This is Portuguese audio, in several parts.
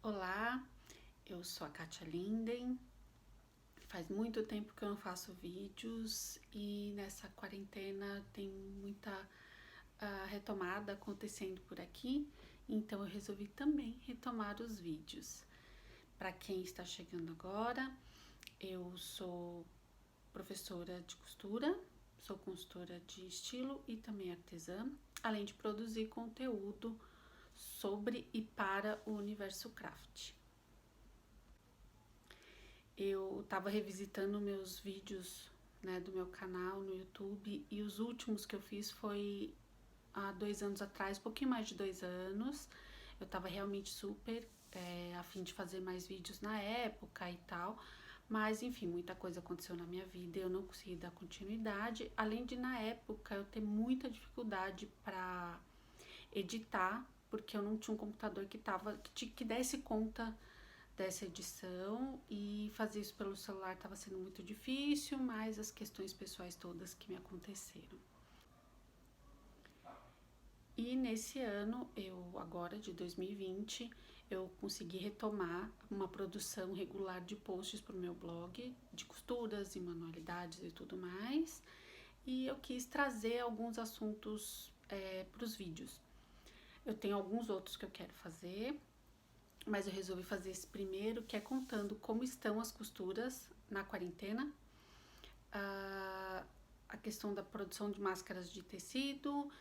Olá, eu sou a Kátia Linden. Faz muito tempo que eu não faço vídeos e nessa quarentena tem muita retomada acontecendo por aqui, então eu resolvi também retomar os vídeos. Para quem está chegando agora, eu sou professora de costura, sou consultora de estilo e também artesã, além de produzir conteúdo sobre e para o universo craft. Eu estava revisitando meus vídeos, né, do meu canal no YouTube, e os últimos que eu fiz foi há 2 anos atrás, um pouquinho mais de 2 anos. Eu estava realmente super a fim de fazer mais vídeos na época e tal, mas enfim, muita coisa aconteceu na minha vida e eu não consegui dar continuidade, além de na época eu ter muita dificuldade para editar, porque eu não tinha um computador que desse conta dessa edição, e fazer isso pelo celular estava sendo muito difícil, mas as questões pessoais todas que me aconteceram. E nesse ano, agora de 2020, eu consegui retomar uma produção regular de posts para o meu blog, de costuras e manualidades e tudo mais, e eu quis trazer alguns assuntos para os vídeos. Eu tenho alguns outros que eu quero fazer, mas eu resolvi fazer esse primeiro, que é contando como estão as costuras na quarentena, a questão da produção de máscaras de tecido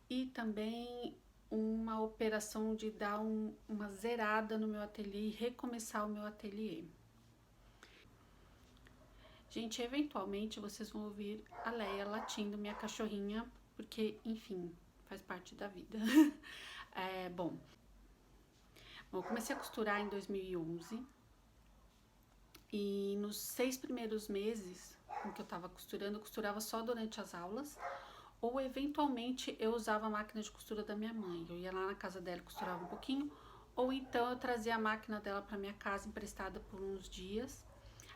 e também uma operação de dar uma zerada no meu ateliê e recomeçar o meu ateliê. Gente, eventualmente vocês vão ouvir a Leia latindo, minha cachorrinha, porque, enfim, faz parte da vida. Bom, eu comecei a costurar em 2011 e nos 6 primeiros meses em que eu tava costurando, eu costurava só durante as aulas, ou eventualmente eu usava a máquina de costura da minha mãe. Eu ia lá na casa dela e costurava um pouquinho, ou então eu trazia a máquina dela para minha casa emprestada por uns dias.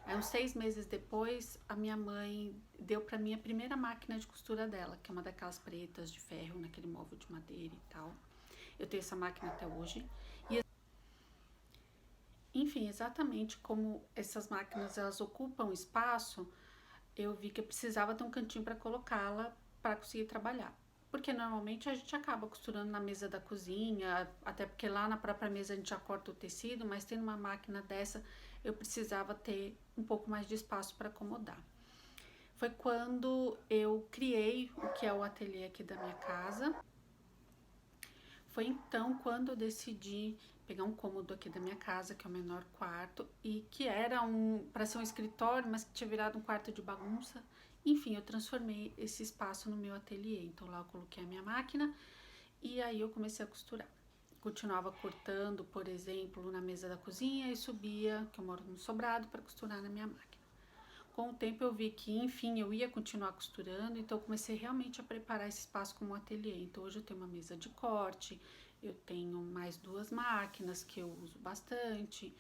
Aí uns 6 meses depois, a minha mãe deu para mim a primeira máquina de costura dela, que é uma daquelas pretas de ferro, naquele móvel de madeira e tal. Eu tenho essa máquina até hoje. Enfim, exatamente como essas máquinas elas ocupam espaço, eu vi que eu precisava ter um cantinho para colocá-la para conseguir trabalhar. Porque normalmente a gente acaba costurando na mesa da cozinha, até porque lá na própria mesa a gente já corta o tecido, mas tendo uma máquina dessa eu precisava ter um pouco mais de espaço para acomodar. Foi quando eu criei o que é o ateliê aqui da minha casa. Foi então quando eu decidi pegar um cômodo aqui da minha casa, que é o menor quarto, e que era para ser um escritório, mas que tinha virado um quarto de bagunça. Enfim, eu transformei esse espaço no meu ateliê. Então lá eu coloquei a minha máquina e aí eu comecei a costurar. Continuava cortando, por exemplo, na mesa da cozinha e subia, que eu moro no sobrado, para costurar na minha máquina. Com o tempo eu vi que, enfim, eu ia continuar costurando, então eu comecei realmente a preparar esse espaço como um ateliê. Então hoje eu tenho uma mesa de corte, eu tenho mais 2 máquinas que eu uso bastante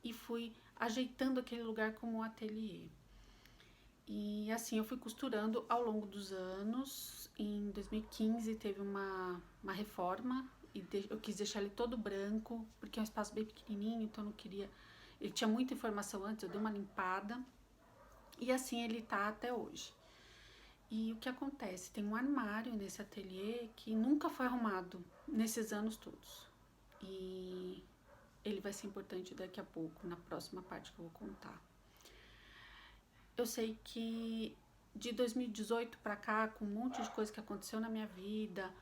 e fui ajeitando aquele lugar como um ateliê. E assim eu fui costurando ao longo dos anos. Em 2015 teve uma reforma e eu quis deixar ele todo branco, porque é um espaço bem pequenininho, então eu não queria... Ele tinha muita informação antes, eu dei uma limpada. E assim ele tá até hoje. E o que acontece? Tem um armário nesse ateliê que nunca foi arrumado nesses anos todos. E ele vai ser importante daqui a pouco, na próxima parte que eu vou contar. Eu sei que de 2018 pra cá, com um monte de coisa que aconteceu na minha vida,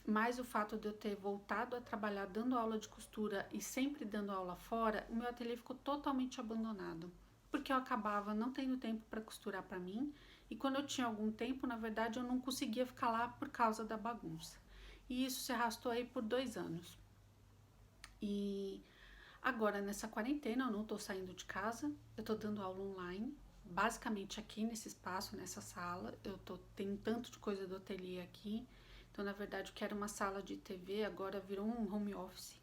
mais o fato de eu ter voltado a trabalhar dando aula de costura e sempre dando aula fora, o meu ateliê ficou totalmente abandonado. Porque eu acabava não tendo tempo para costurar para mim, e quando eu tinha algum tempo, na verdade, eu não conseguia ficar lá por causa da bagunça. E isso se arrastou aí por 2 anos. E agora, nessa quarentena, eu não tô saindo de casa, eu tô dando aula online, basicamente aqui nesse espaço, nessa sala. Tenho tanto de coisa do ateliê aqui, então, na verdade, o que era uma sala de TV agora virou um home office.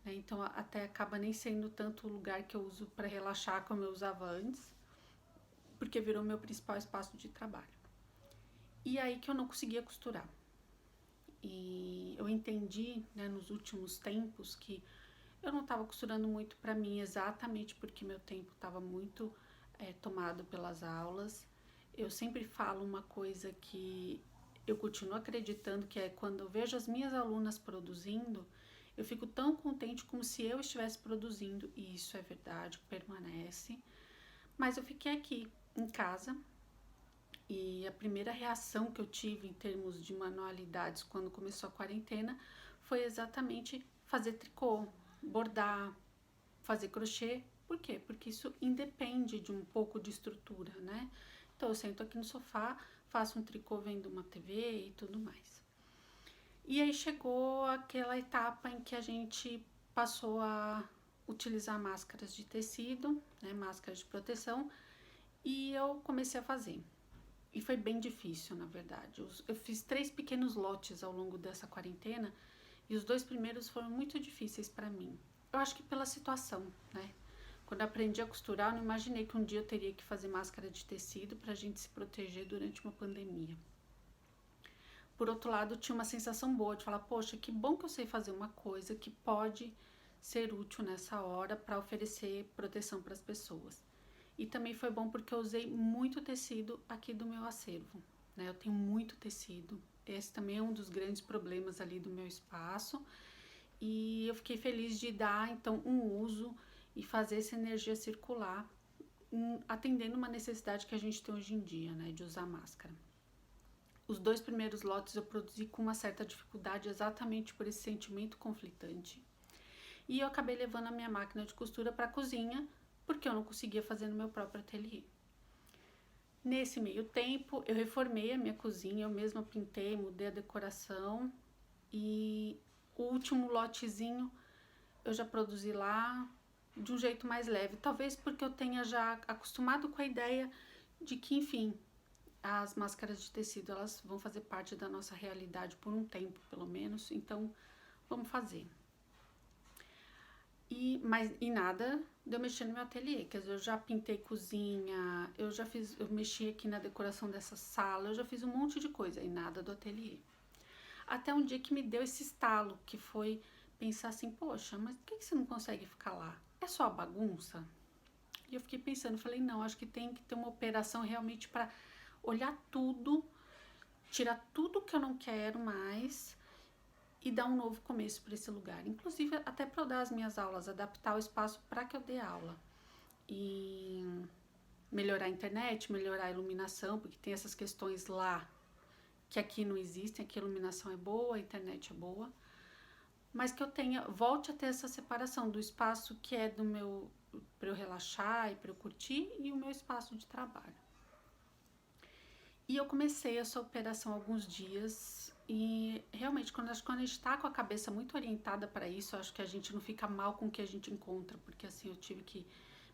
Né? Então, até acaba nem sendo tanto o lugar que eu uso para relaxar como eu usava antes, porque virou meu principal espaço de trabalho. E aí que eu não conseguia costurar. E eu entendi, né, nos últimos tempos que Eu não estava costurando muito para mim, exatamente porque meu tempo estava muito tomado pelas aulas. Eu sempre falo uma coisa que eu continuo acreditando, que é quando eu vejo as minhas alunas produzindo, eu fico tão contente como se eu estivesse produzindo, e isso é verdade, permanece. Mas eu fiquei aqui em casa e a primeira reação que eu tive em termos de manualidades quando começou a quarentena foi exatamente fazer tricô, bordar, fazer crochê. Por quê? Porque isso independe de um pouco de estrutura, né? Então eu sento aqui no sofá, faço um tricô vendo uma TV e tudo mais. E aí chegou aquela etapa em que a gente passou a utilizar máscaras de tecido, né, máscaras de proteção, e eu comecei a fazer. E foi bem difícil, na verdade. Eu fiz 3 pequenos lotes ao longo dessa quarentena e os 2 primeiros foram muito difíceis para mim. Eu acho que pela situação, né? Quando eu aprendi a costurar, eu não imaginei que um dia eu teria que fazer máscara de tecido para a gente se proteger durante uma pandemia. Por outro lado, tinha uma sensação boa de falar, poxa, que bom que eu sei fazer uma coisa que pode ser útil nessa hora para oferecer proteção para as pessoas. E também foi bom porque eu usei muito tecido aqui do meu acervo, né? Eu tenho muito tecido. Esse também é um dos grandes problemas ali do meu espaço. E eu fiquei feliz de dar, então, um uso e fazer essa energia circular, atendendo uma necessidade que a gente tem hoje em dia, né? De usar máscara. Os 2 primeiros lotes eu produzi com uma certa dificuldade exatamente por esse sentimento conflitante. E eu acabei levando a minha máquina de costura para a cozinha, porque eu não conseguia fazer no meu próprio ateliê. Nesse meio tempo, eu reformei a minha cozinha, eu mesma pintei, mudei a decoração e o último lotezinho eu já produzi lá de um jeito mais leve. Talvez porque eu tenha já acostumado com a ideia de que, enfim, as máscaras de tecido elas vão fazer parte da nossa realidade por um tempo, pelo menos. Então, vamos fazer. E nada de eu mexer no meu ateliê, quer dizer, eu já pintei cozinha, eu mexi aqui na decoração dessa sala, eu já fiz um monte de coisa e nada do ateliê. Até um dia que me deu esse estalo, que foi pensar assim, poxa, mas por que você não consegue ficar lá? É só bagunça? E eu fiquei pensando, falei, não, acho que tem que ter uma operação realmente para olhar tudo, tirar tudo que eu não quero mais e dar um novo começo para esse lugar. Inclusive, até para eu dar as minhas aulas, adaptar o espaço para que eu dê aula. E melhorar a internet, melhorar a iluminação, porque tem essas questões lá que aqui não existem, aqui a iluminação é boa, a internet é boa. Mas que eu volte a ter essa separação do espaço que é do meu, para eu relaxar e para eu curtir, e o meu espaço de trabalho. E eu comecei essa operação há alguns dias e realmente quando a gente está com a cabeça muito orientada para isso, acho que a gente não fica mal com o que a gente encontra, porque assim eu tive que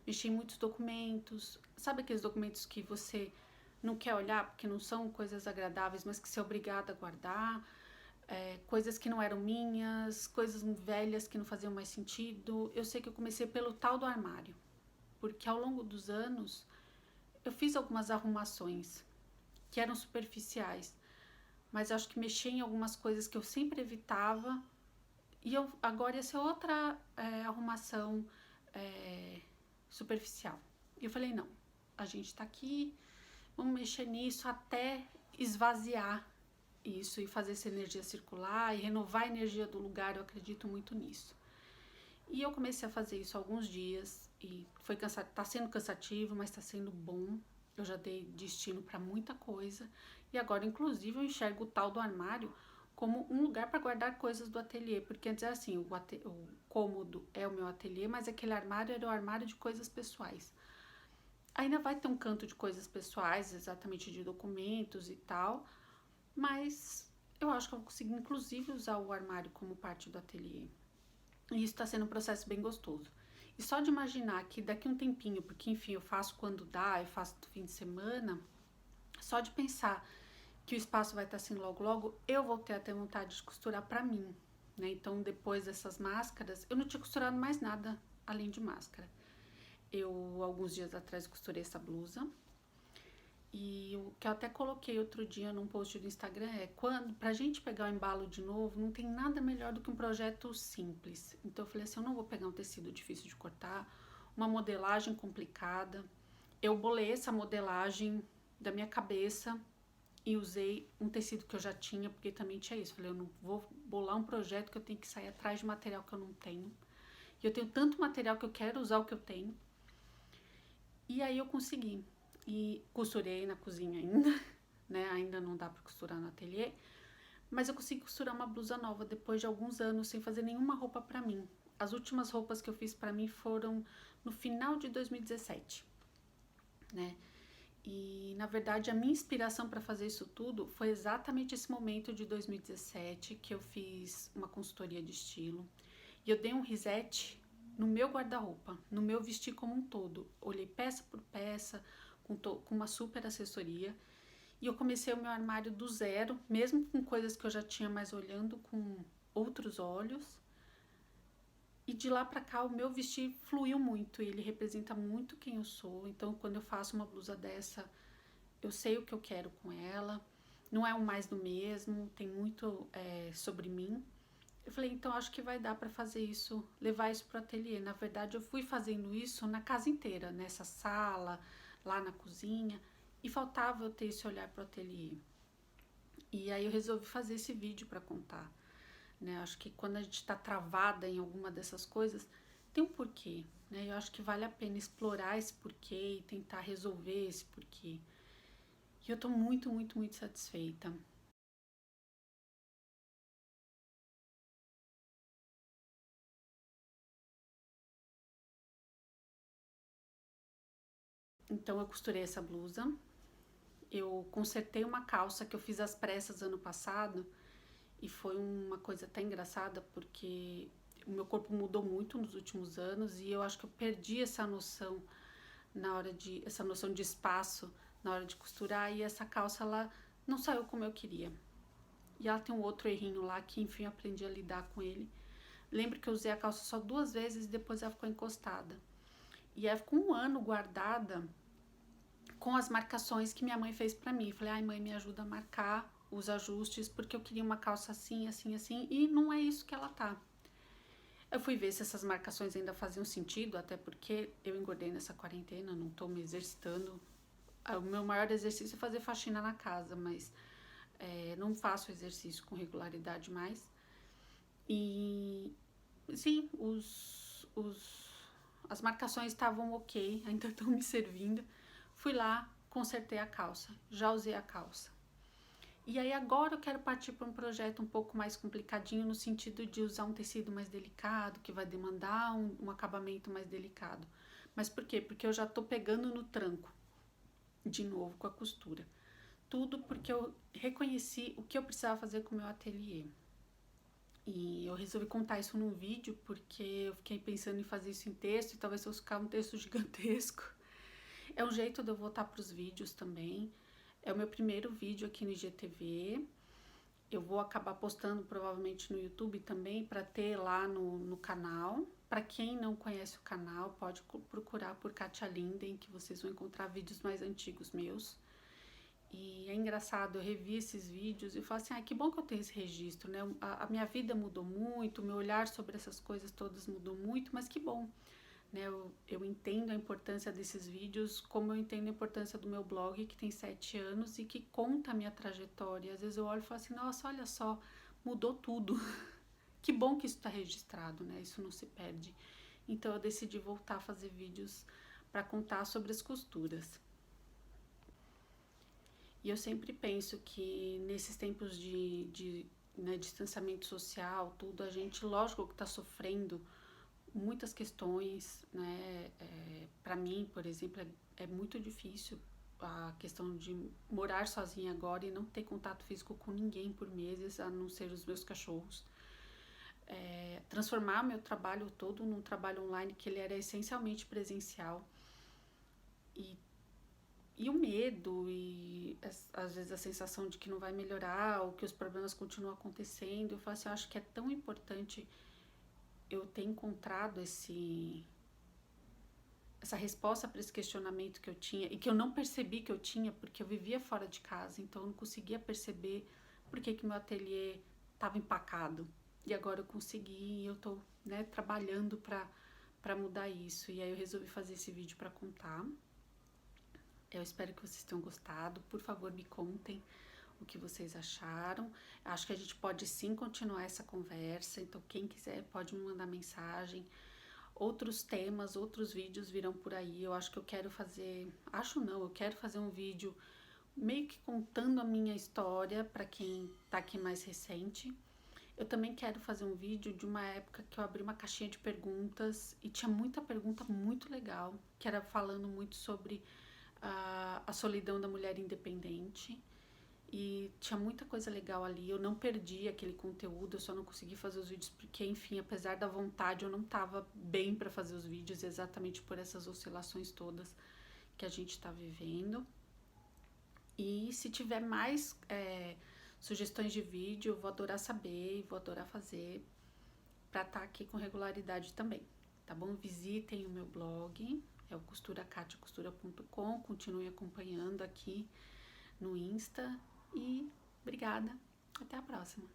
mexer em muitos documentos, sabe aqueles documentos que você não quer olhar porque não são coisas agradáveis, mas que você é obrigada a guardar, coisas que não eram minhas, coisas velhas que não faziam mais sentido. Eu sei que eu comecei pelo tal do armário, porque ao longo dos anos eu fiz algumas arrumações que eram superficiais, mas acho que mexer em algumas coisas que eu sempre evitava e eu agora ia ser outra arrumação superficial. E eu falei, não, a gente tá aqui, vamos mexer nisso até esvaziar isso e fazer essa energia circular e renovar a energia do lugar, eu acredito muito nisso. E eu comecei a fazer isso há alguns dias e tá sendo cansativo, mas tá sendo bom. Eu já dei destino para muita coisa e agora, inclusive, eu enxergo o tal do armário como um lugar para guardar coisas do ateliê, porque antes era assim, o cômodo é o meu ateliê, mas aquele armário era o armário de coisas pessoais. Ainda vai ter um canto de coisas pessoais, exatamente de documentos e tal, mas eu acho que eu vou conseguir, inclusive, usar o armário como parte do ateliê. E isso está sendo um processo bem gostoso. E só de imaginar que daqui a um tempinho, porque enfim, eu faço quando dá, eu faço no fim de semana, só de pensar que o espaço vai estar assim logo logo, eu vou ter até vontade de costurar para mim, né? Então, depois dessas máscaras, eu não tinha costurado mais nada além de máscara. Eu, alguns dias atrás, costurei essa blusa E o que eu até coloquei outro dia num post do Instagram é quando pra gente pegar o embalo de novo, não tem nada melhor do que um projeto simples. Então eu falei assim, eu não vou pegar um tecido difícil de cortar, uma modelagem complicada. Eu bolei essa modelagem da minha cabeça e usei um tecido que eu já tinha, porque também tinha isso. Falei, eu não vou bolar um projeto que eu tenho que sair atrás de material que eu não tenho. E eu tenho tanto material que eu quero usar o que eu tenho. E aí eu consegui. E costurei na cozinha ainda, né? Ainda não dá para costurar no ateliê, mas eu consegui costurar uma blusa nova depois de alguns anos sem fazer nenhuma roupa para mim. As últimas roupas que eu fiz para mim foram no final de 2017, né? E na verdade a minha inspiração para fazer isso tudo foi exatamente esse momento de 2017 que eu fiz uma consultoria de estilo e eu dei um reset no meu guarda-roupa, no meu vestir como um todo. Olhei peça por peça, com uma super assessoria. E eu comecei o meu armário do zero, mesmo com coisas que eu já tinha, mas olhando com outros olhos. E de lá pra cá o meu vestir fluiu muito, ele representa muito quem eu sou. Então quando eu faço uma blusa dessa, eu sei o que eu quero com ela. Não é um mais do mesmo, tem muito sobre mim. Eu falei, então acho que vai dar para fazer isso, levar isso pro ateliê. Na verdade, eu fui fazendo isso na casa inteira, nessa sala, lá na cozinha, e faltava eu ter esse olhar pro ateliê. E aí eu resolvi fazer esse vídeo para contar, né? Acho que quando a gente está travada em alguma dessas coisas, tem um porquê, né? Eu acho que vale a pena explorar esse porquê e tentar resolver esse porquê. E eu tô muito, muito, muito satisfeita. Então eu costurei essa blusa, eu consertei uma calça que eu fiz às pressas ano passado e foi uma coisa até engraçada porque o meu corpo mudou muito nos últimos anos e eu acho que eu perdi essa noção de espaço na hora de costurar e essa calça ela não saiu como eu queria. E ela tem um outro errinho lá que enfim eu aprendi a lidar com ele. Lembro que eu usei a calça só 2 vezes e depois ela ficou encostada. E ela ficou um ano guardada com as marcações que minha mãe fez pra mim. Falei, ai mãe, me ajuda a marcar os ajustes, porque eu queria uma calça assim, assim, assim, e não é isso que ela tá. Eu fui ver se essas marcações ainda faziam sentido, até porque eu engordei nessa quarentena, não tô me exercitando. O meu maior exercício é fazer faxina na casa, mas não faço exercício com regularidade mais. E sim, as marcações estavam ok, ainda estão me servindo. Fui lá, consertei a calça, já usei a calça. E aí agora eu quero partir para um projeto um pouco mais complicadinho no sentido de usar um tecido mais delicado, que vai demandar um acabamento mais delicado. Mas por quê? Porque eu já tô pegando no tranco, de novo, com a costura. Tudo porque eu reconheci o que eu precisava fazer com o meu ateliê. E eu resolvi contar isso num vídeo porque eu fiquei pensando em fazer isso em texto e talvez fosse ficar um texto gigantesco. É um jeito de eu voltar para os vídeos também. É o meu primeiro vídeo aqui no IGTV. Eu vou acabar postando provavelmente no YouTube também para ter lá no canal. Para quem não conhece o canal, pode procurar por Katia Linden, que vocês vão encontrar vídeos mais antigos meus. E é engraçado, eu revi esses vídeos e falo assim, ah, que bom que eu tenho esse registro, né? A minha vida mudou muito, o meu olhar sobre essas coisas todas mudou muito, mas que bom, né? Eu entendo a importância desses vídeos como eu entendo a importância do meu blog, que tem 7 anos e que conta a minha trajetória. Às vezes eu olho e falo assim, nossa, olha só, mudou tudo. Que bom que isso está registrado, né? Isso não se perde. Então eu decidi voltar a fazer vídeos para contar sobre as costuras. E eu sempre penso que nesses tempos de né, distanciamento social, tudo, a gente, lógico que está sofrendo muitas questões, né? Para mim, por exemplo, é muito difícil a questão de morar sozinha agora e não ter contato físico com ninguém por meses, a não ser os meus cachorros. Transformar meu trabalho todo num trabalho online que ele era essencialmente presencial e o medo e às vezes a sensação de que não vai melhorar ou que os problemas continuam acontecendo. Eu falo assim, eu acho que é tão importante eu ter encontrado essa resposta para esse questionamento que eu tinha e que eu não percebi que eu tinha porque eu vivia fora de casa, então eu não conseguia perceber por que meu ateliê estava empacado. E agora eu consegui e eu tô, né, trabalhando para mudar isso. E aí eu resolvi fazer esse vídeo para contar. Eu espero que vocês tenham gostado. Por favor, me contem o que vocês acharam. Acho que a gente pode sim continuar essa conversa, então quem quiser pode me mandar mensagem. Outros temas, outros vídeos virão por aí. Eu acho que eu quero fazer, acho não, eu quero fazer um vídeo meio que contando a minha história para quem tá aqui mais recente. Eu também quero fazer um vídeo de uma época que eu abri uma caixinha de perguntas e tinha muita pergunta muito legal, que era falando muito sobre a solidão da mulher independente. E tinha muita coisa legal ali. Eu não perdi aquele conteúdo, eu só não consegui fazer os vídeos porque, enfim, apesar da vontade, eu não estava bem para fazer os vídeos exatamente por essas oscilações todas que a gente está vivendo. E se tiver mais sugestões de vídeo, eu vou adorar saber e vou adorar fazer para estar aqui com regularidade também, tá bom? Visitem o meu blog, é o costuracatiacostura.com, continue acompanhando aqui no Insta e obrigada, até a próxima!